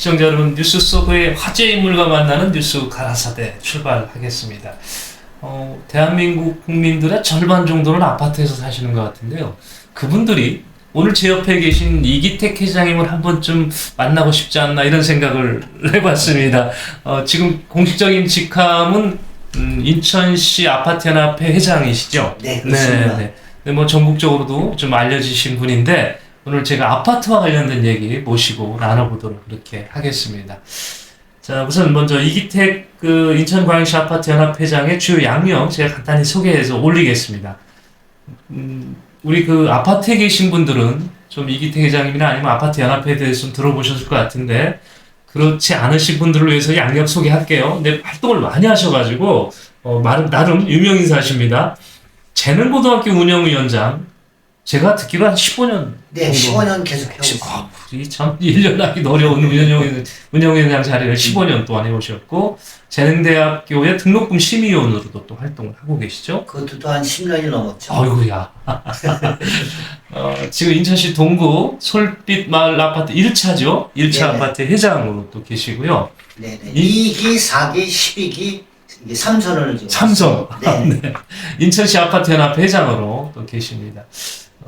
시청자 여러분, 뉴스 속의 화제 인물과 만나는 뉴스 가라사대 출발하겠습니다. 대한민국 국민들의 절반 정도는 아파트에서 사시는 것 같은데요. 그분들이 오늘 제 옆에 계신 이기택 회장님을 한 번쯤 만나고 싶지 않나 이런 생각을 해봤습니다. 지금 공식적인 직함은 인천시 아파트연합회 회장이시죠? 네, 그렇습니다. 네, 뭐 전국적으로도 좀 알려지신 분인데 오늘 제가 아파트와 관련된 얘기 모시고 나눠보도록 그렇게 하겠습니다. 자, 우선 먼저 이기택 인천광역시 아파트연합회장의 주요 양명 제가 간단히 소개해서 올리겠습니다. 우리 아파트에 계신 분들은 좀 이기택 회장님이나 아니면 아파트 연합회에 대해서 좀 들어보셨을 것 같은데 그렇지 않으신 분들을 위해서 양력 소개할게요. 근데 활동을 많이 하셔가지고 나름 유명 인사십니다. 재능고등학교 운영위원장, 제가 듣기로 한 15년 네, 정도. 15년 계속 해오고 있습니다. 참 1년 하기 어려운 운영위원장 자리를 15년 동안 해오셨고 재능대학교의 등록금 심의위원으로도 또 활동을 하고 계시죠. 그것도 또 한 10년이 넘었죠. 어이구야. 지금 인천시 동구 솔빛마을 아파트 1차죠. 1차 네네. 아파트 회장으로 또 계시고요. 네네. 2기, 4기, 12기, 이게 3선을 지금. 삼성. 네. 네. 인천시 아파트연합회 회장으로 또 계십니다.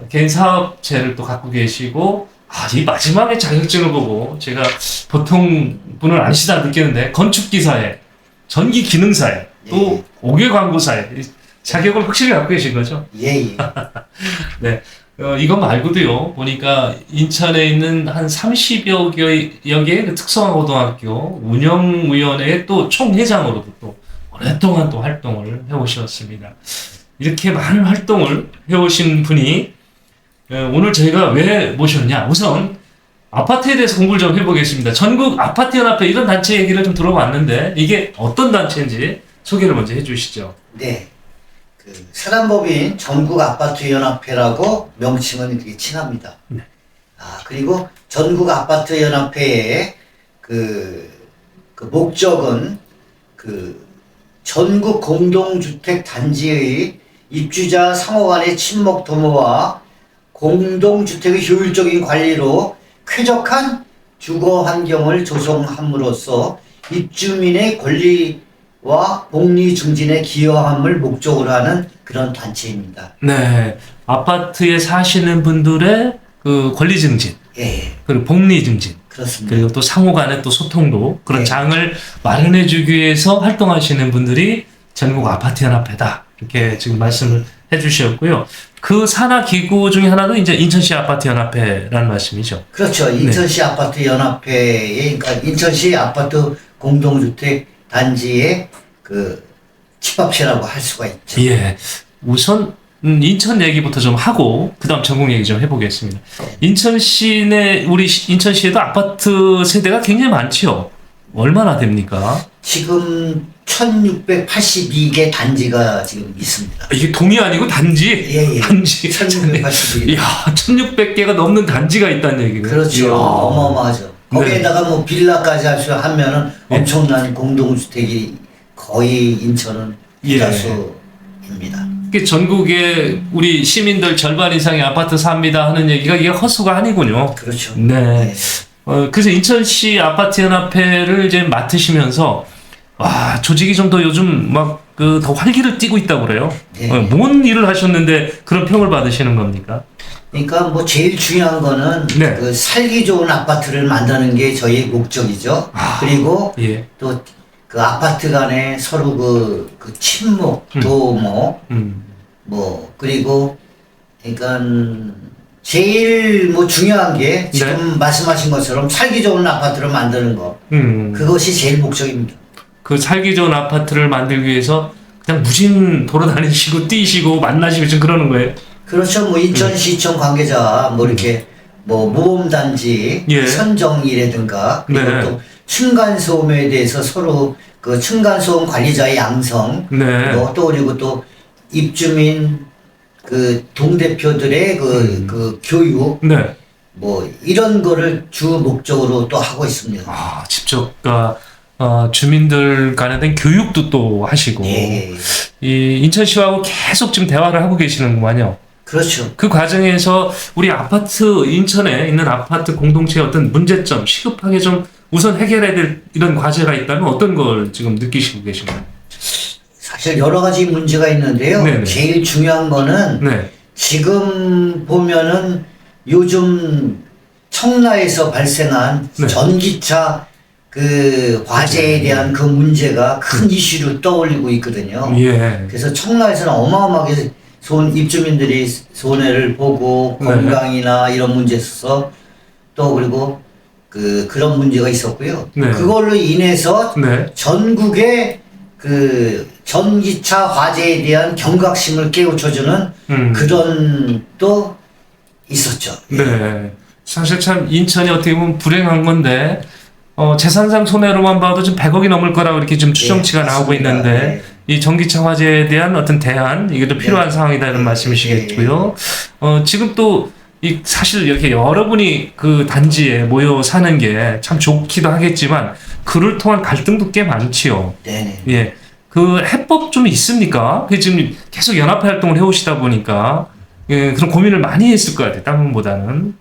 개인 사업체를 또 갖고 계시고, 이 마지막에 자격증을 보고 제가 보통 분은 아니시다 느끼는데, 건축기사에, 전기기능사에, 또 5개 광고사에 자격을 확실히 갖고 계신 거죠? 예, 예. 네. 이거 말고도요, 보니까 인천에 있는 한 30여 개의 그 특성화 고등학교 운영위원회의 또 총회장으로도 또 오랫동안 또 활동을 해오셨습니다. 이렇게 많은 활동을 해오신 분이 오늘 저희가 왜 모셨냐? 우선 아파트에 대해서 공부를 좀 해보겠습니다. 전국 아파트연합회 이런 단체 얘기를 좀 들어봤는데 이게 어떤 단체인지 소개를 먼저 해주시죠. 네. 사단법인 전국아파트연합회라고 명칭은 되게 친합니다. 네. 그리고 전국아파트연합회의 목적은 전국 공동주택 단지의 입주자 상호 간의 친목 도모와 공동주택의 효율적인 관리로 쾌적한 주거 환경을 조성함으로써 입주민의 권리와 복리 증진에 기여함을 목적으로 하는 그런 단체입니다. 네. 아파트에 사시는 분들의 권리 증진, 예, 그리고 복리 증진, 그렇습니다. 그리고 또 상호 간의 또 소통도 그런 네. 장을 마련해 주기 위해서 활동하시는 분들이 전국 아파트연합회다. 이렇게 지금 말씀을 해 주셨고요. 그 산하 기구 중에 하나도 이제 인천시 아파트연합회라는 말씀이죠. 그렇죠. 인천시 아파트 연합회의, 그러니까 인천시 아파트 공동주택 단지의 집합체라고 할 수가 있죠. 예. 우선 인천 얘기부터 좀 하고 그다음 전국 얘기 좀 해보겠습니다. 우리 인천시에도 아파트 세대가 굉장히 많지요. 얼마나 됩니까? 지금 1682개 단지가 지금 있습니다. 이게 동이 아니고 단지? 예, 예. 단지. 1682개. 이야, 1600개가 넘는 단지가 있다는 얘기네. 그렇죠. 이야. 어마어마하죠. 거기에다가 뭐 빌라까지 하면은 네. 엄청난 공동주택이 거의 인천은 예. 대다수입니다. 이게 전국에 우리 시민들 절반 이상이 아파트 삽니다 하는 얘기가 이게 허수가 아니군요. 그렇죠. 네. 네. 그래서 인천시 아파트연합회를 이제 맡으시면서 조직이 좀 더 요즘 더 활기를 띠고 있다고 그래요. 네. 뭔 일을 하셨는데 그런 평을 받으시는 겁니까? 그러니까 뭐 제일 중요한 거는 네. 살기 좋은 아파트를 만드는 게 저희의 목적이죠. 그리고 예. 또 아파트 간에 서로 친목, 도모, 그리고 그러니까 제일 중요한 게 지금 말씀하신 것처럼 살기 좋은 아파트를 만드는 거. 그것이 제일 목적입니다. 그 살기 좋은 아파트를 만들기 위해서 그냥 무심 돌아다니시고 뛰시고 만나시고 지금 그러는 거예요. 그렇죠. 인천시청 관계자 이렇게 모범단지 예. 선정이라든가 그리고 네. 또 층간소음에 대해서 서로 층간소음 관리자의 양성, 네. 또 그리고 또 입주민 동대표들의 교육, 네. 이런 거를 주 목적으로 또 하고 있습니다. 직접 주민들 간에 대한 교육도 또 하시고 예. 이 인천시하고 계속 지금 대화를 하고 계시는구만요. 그렇죠. 그 과정에서 우리 인천에 있는 아파트 공동체의 어떤 문제점, 시급하게 좀 우선 해결해야 될 이런 과제가 있다면 어떤 걸 지금 느끼시고 계신가요? 사실 여러 가지 문제가 있는데요. 네네. 제일 중요한 거는 네. 지금 보면은 요즘 청라에서 발생한 네. 전기차 그 화재에 대한 그 문제가 큰 이슈로 떠올리고 있거든요. 예. 그래서 청라에서는 어마어마하게 입주민들이 손해를 보고 네. 건강이나 이런 문제에 있어서 또 그리고 그런 문제가 있었고요. 네. 그걸로 인해서 네. 전국의 그 전기차 화재에 대한 경각심을 깨우쳐주는 그런 또 있었죠. 네. 사실 참 인천이 어떻게 보면 불행한 건데 재산상 손해로만 봐도 좀 100억이 넘을 거라고 이렇게 좀 추정치가 네, 나오고 맞습니다. 있는데 이 전기차 화재에 대한 어떤 대안 이게 또 필요한 상황이다 이런 말씀이시겠고요. 지금 또 이 사실 이렇게 여러분이 그 단지에 모여 사는 게 참 좋기도 하겠지만 그를 통한 갈등도 꽤 많지요. 네네. 예. 그 해법 좀 있습니까? 그 지금 계속 연합회 활동을 해오시다 보니까 예, 그런 고민을 많이 했을 것 같아요. 다른 분보다는.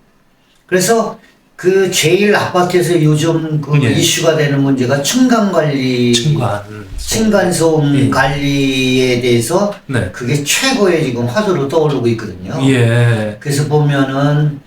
그래서 그 제일 아파트에서 요즘 그 예. 이슈가 되는 문제가 층간관리, 층간소음 예. 관리에 대해서 네. 그게 최고의 지금 화두로 떠오르고 있거든요. 예. 그래서 보면은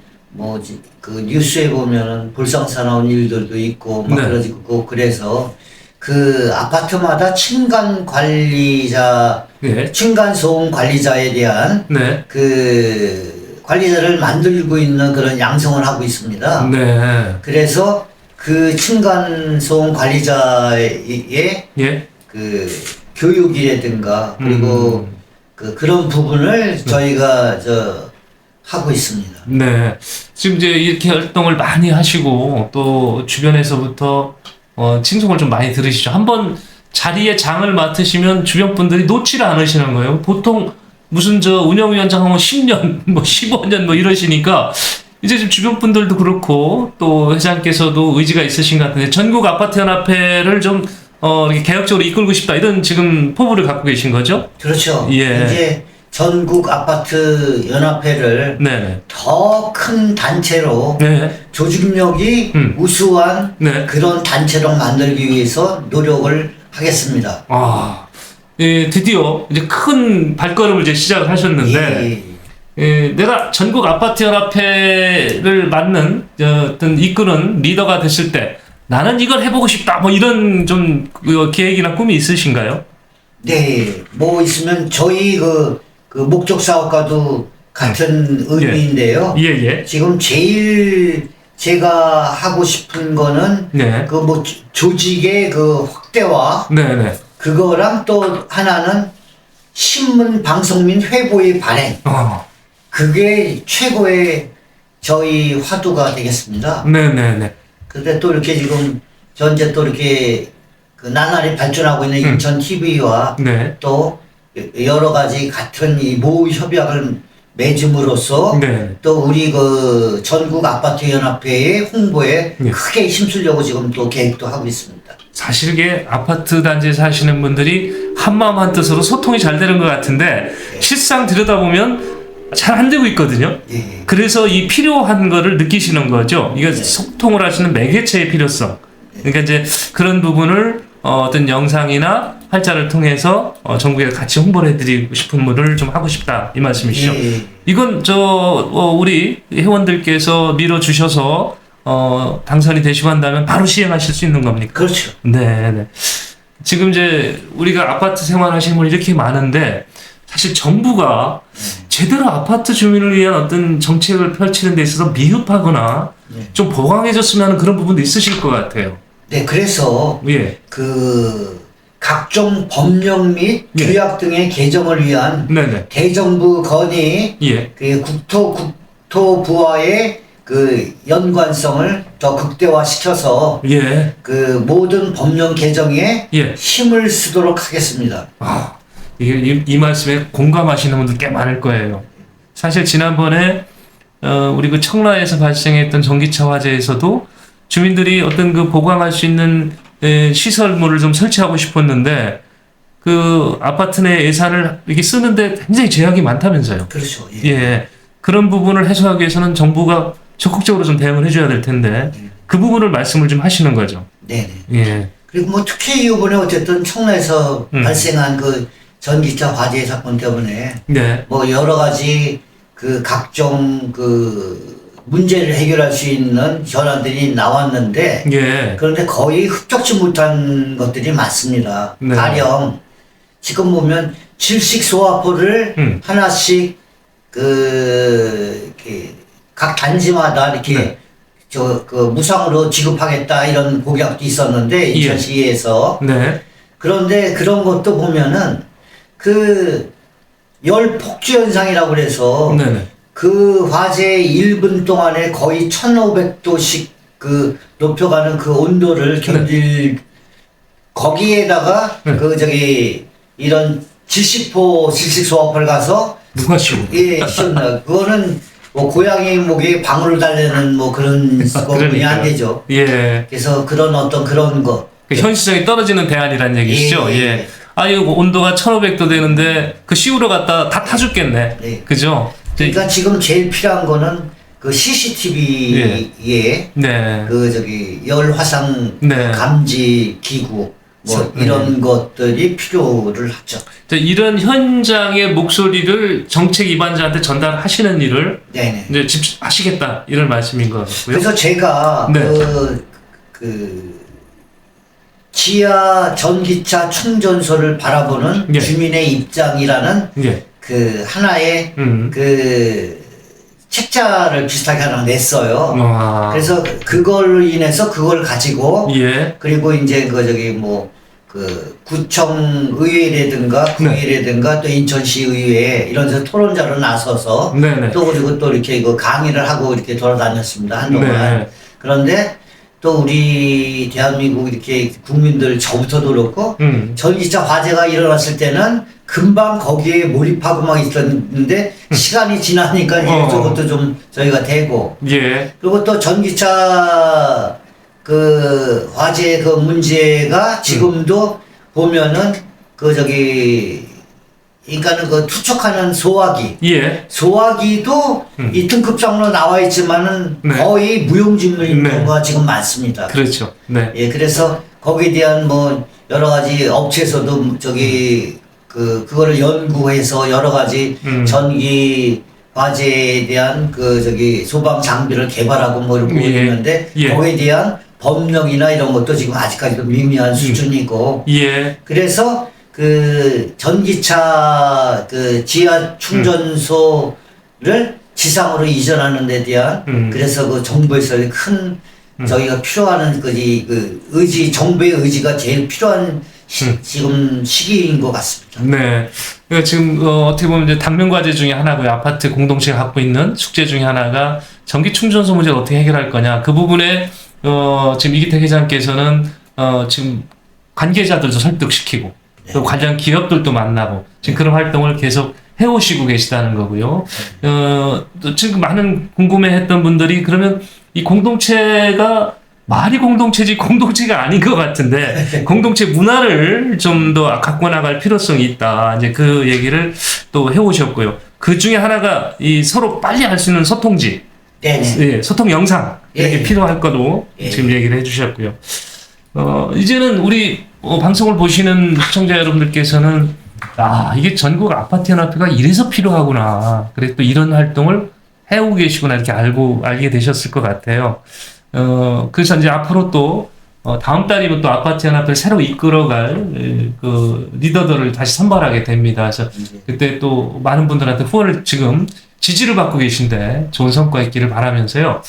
그 뉴스에 보면은 불상사나운 일들도 있고 막 네. 그러고 그래서 그 아파트마다 층간 관리자, 예. 층간 소음 관리자에 대한 네. 그 관리자를 만들고 있는 그런 양성을 하고 있습니다. 네. 그래서 그 층간 소음 관리자의 예. 그 교육이라든가 그리고 그런 부분을 저희가 하고 있습니다. 네. 지금 이제 이렇게 활동을 많이 하시고 또 주변에서부터 칭송을 좀 많이 들으시죠. 한번 자리에 장을 맡으시면 주변 분들이 놓지를 않으시는 거예요. 보통 무슨 운영위원장 하면 10년, 15년 이러시니까 이제 지금 주변 분들도 그렇고 또 회장께서도 의지가 있으신 것 같은데 전국 아파트 연합회를 좀 이렇게 개혁적으로 이끌고 싶다 이런 지금 포부를 갖고 계신 거죠? 그렇죠. 예. 이제 전국 아파트 연합회를 네네. 더 큰 단체로 네. 조직력이 우수한 네. 그런 단체로 만들기 위해서 노력을 하겠습니다. 예, 드디어 이제 큰 발걸음을 이제 시작을 하셨는데, 내가 전국 아파트 연합회를 맡는 어떤 이끄는 리더가 됐을 때 나는 이걸 해보고 싶다 이런 좀 계획이나 꿈이 있으신가요? 네, 있으면 저희 그 목적 사업과도 같은 의미인데요. 예. 지금 제일 제가 하고 싶은 거는 네. 조직의 그 확대와 네네. 그거랑 또 하나는 신문 방송 및 회보의 발행. 그게 최고의 저희 화두가 되겠습니다. 네네네. 근데 또 이렇게 지금 현재 또 이렇게 그 나날이 발전하고 있는 인천 TV와 네. 또 여러 가지 같은 이 모의 협약을 맺음으로써 네. 또 우리 그 전국 아파트 연합회의 홍보에 네. 크게 힘쓰려고 지금 또 계획도 하고 있습니다. 사실 이게 아파트 단지에 사시는 분들이 한마음 한뜻으로 소통이 잘 되는 것 같은데 실상 들여다보면 잘 안 되고 있거든요. 예. 그래서 이 필요한 거를 느끼시는 거죠. 이게 소통을 하시는 매개체의 필요성. 그러니까 이제 그런 부분을 어떤 영상이나 활자를 통해서 전국에 같이 홍보를 해드리고 싶은 분을 좀 하고 싶다 이 말씀이시죠. 예. 이건 우리 회원들께서 밀어주셔서 당선이 되시고 한다면 바로 시행하실 수 있는 겁니까? 그렇죠. 네. 지금 이제 우리가 아파트 생활하시는 분이 이렇게 많은데 사실 정부가 제대로 아파트 주민을 위한 어떤 정책을 펼치는 데 있어서 미흡하거나 좀 보강해줬으면 하는 그런 부분도 있으실 것 같아요. 네, 그래서 예. 그 각종 법령 및 예. 규약 등의 개정을 위한 네네. 대정부 건의 예. 그 국토부와의 그 연관성을 더 극대화시켜서 예. 그 모든 법령 개정에 예. 힘을 쓰도록 하겠습니다. 이게 이 말씀에 공감하시는 분들 꽤 많을 거예요. 사실 지난번에 우리 그 청라에서 발생했던 전기차 화재에서도 주민들이 어떤 그 보강할 수 있는 시설물을 좀 설치하고 싶었는데 그 아파트 내 예산을 이렇게 쓰는데 굉장히 제약이 많다면서요. 그렇죠. 예. 그런 부분을 해소하기 위해서는 정부가 적극적으로 좀 대응을 해줘야 될 텐데 그 부분을 말씀을 좀 하시는 거죠. 네네. 예. 그리고 뭐 특히 이번에 어쨌든 청라에서 발생한 그 전기차 화재 사건 때문에 네. 뭐 여러 가지 그 각종 그 문제를 해결할 수 있는 현안들이 나왔는데 예. 그런데 거의 흡족지 못한 것들이 많습니다. 네. 가령 지금 보면 질식 소화포를 하나씩 이렇게 각 단지마다 이렇게 네. 그 무상으로 지급하겠다 이런 공약도 있었는데 예. 인천시에서 네. 그런데 그런 것도 보면은 그 열 폭주 현상이라고 그래서 네네. 그 화재 1분 동안에 거의 1500도씩 그 높여가는 그 온도를 견딜 거기에다가 네. 이런 질식 소화포를 가서 누가 씌우? 예, 시원나. 그거는 뭐 고양이 목에 방울을 달래는 뭐 그런 거군이 안 되죠. 예. 그래서 그런 어떤 그런 거. 그 현실성이 떨어지는 대안이라는 얘기시죠. 예, 예. 예. 아, 이거 온도가 1500도 되는데 그 씌우러 갔다 다 타죽겠네. 네. 그죠? 그러니까 지금 제일 필요한 거는 그 CCTV에 네. 열 화상 네. 감지 기구 뭐 이런 것들이 필요를 하죠. 이런 현장의 목소리를 정책 위반자한테 전달하시는 일을 네네. 이제 집중하시겠다 이런 말씀인 것 같고요. 그래서 제가 네. 지하 전기차 충전소를 바라보는 예. 주민의 입장이라는 예. 그 하나의 음. 그 책자를 비슷하게 하나 냈어요. 와. 그래서 그걸로 인해서 그걸 가지고 예. 그리고 이제 구청 의회라든가 구의회라든가 또 인천시 의회 이런 데서 토론자로 나서서 네네. 또 그리고 또 이렇게 강의를 하고 이렇게 돌아다녔습니다 한동안. 네. 그런데 또 우리 대한민국 이렇게 국민들 저부터도 그렇고 전기차 화재가 일어났을 때는 금방 거기에 몰입하고 막 있었는데 시간이 지나니까 이제 저것도 좀 저희가 되고 예. 그리고 또 전기차 그 화재 그 문제가 지금도 보면은 그러니까는 그 투척하는 소화기 예. 소화기도 이 등급장으로 나와 있지만은 네. 거의 무용지물인 네. 경우가 지금 많습니다. 그렇죠. 네. 예, 그래서 거기에 대한 뭐 여러 가지 업체에서도 그거를 연구해서 여러 가지 전기 화재에 대한 소방 장비를 개발하고 뭐 이러고 예. 있는데 예. 거기에 대한 법령이나 이런 것도 지금 아직까지도 미미한 수준이고 예. 그래서 그 전기차 그 지하 충전소를 지상으로 이전하는 데 대한 그래서 그 정부에서 큰 저희가 필요한 정부의 의지가 제일 필요한 지금 시기인 것 같습니다. 네. 그러니까 지금 어떻게 보면 이제 당면 과제 중에 하나고요. 아파트 공동체가 갖고 있는 숙제 중에 하나가 전기 충전소 문제를 어떻게 해결할 거냐. 그 부분에 지금 이기택 회장께서는 지금 관계자들도 설득시키고 또 관련 기업들도 만나고 지금 그런 활동을 계속 해오시고 계시다는 거고요. 또 지금 많은 궁금해했던 분들이 그러면 이 공동체가 말이 공동체지 공동체가 아닌 것 같은데 공동체 문화를 좀 더 갖고 나갈 필요성이 있다. 이제 그 얘기를 또 해오셨고요. 그 중에 하나가 이 서로 빨리 할 수 있는 소통지, 네네. 예, 소통 영상 이렇게 예. 필요할 거도 예. 지금 얘기를 해주셨고요. 이제는 우리 방송을 보시는 시청자 여러분들께서는 이게 전국 아파트 연합회가 이래서 필요하구나. 그래 또 이런 활동을 해오고 계시구나 이렇게 알게 되셨을 것 같아요. 그래서 이제 앞으로 또 다음 달이면 또 아파트 연합회를 새로 이끌어갈 그 리더들을 다시 선발하게 됩니다. 그래서 그때 또 많은 분들한테 후원을 지금 지지를 받고 계신데 좋은 성과 있기를 바라면서요.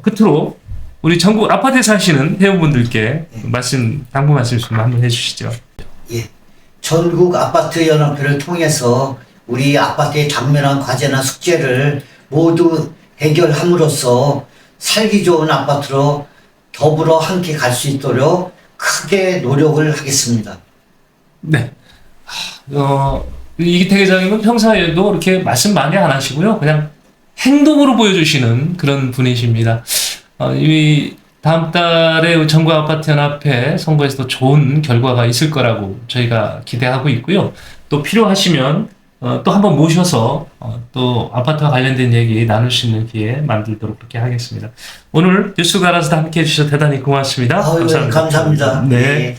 끝으로 우리 전국 아파트에 사시는 회원분들께 당부 말씀 좀 한번 해주시죠. 예. 전국 아파트 연합회를 통해서 우리 아파트의 당면한 과제나 숙제를 모두 해결함으로써 살기 좋은 아파트로 더불어 함께 갈 수 있도록 크게 노력을 하겠습니다. 네. 이기택 회장님은 평소에도 이렇게 말씀 많이 안 하시고요. 그냥 행동으로 보여주시는 그런 분이십니다. 이 다음 달에 전국 아파트 연합회 선거에서도 좋은 결과가 있을 거라고 저희가 기대하고 있고요. 또 필요하시면 또 한번 모셔서 또 아파트와 관련된 얘기 나눌 수 있는 기회 만들도록 그렇게 하겠습니다. 오늘 뉴스 가라스도 함께 해주셔서 대단히 고맙습니다. 아유, 감사합니다. 네. 네.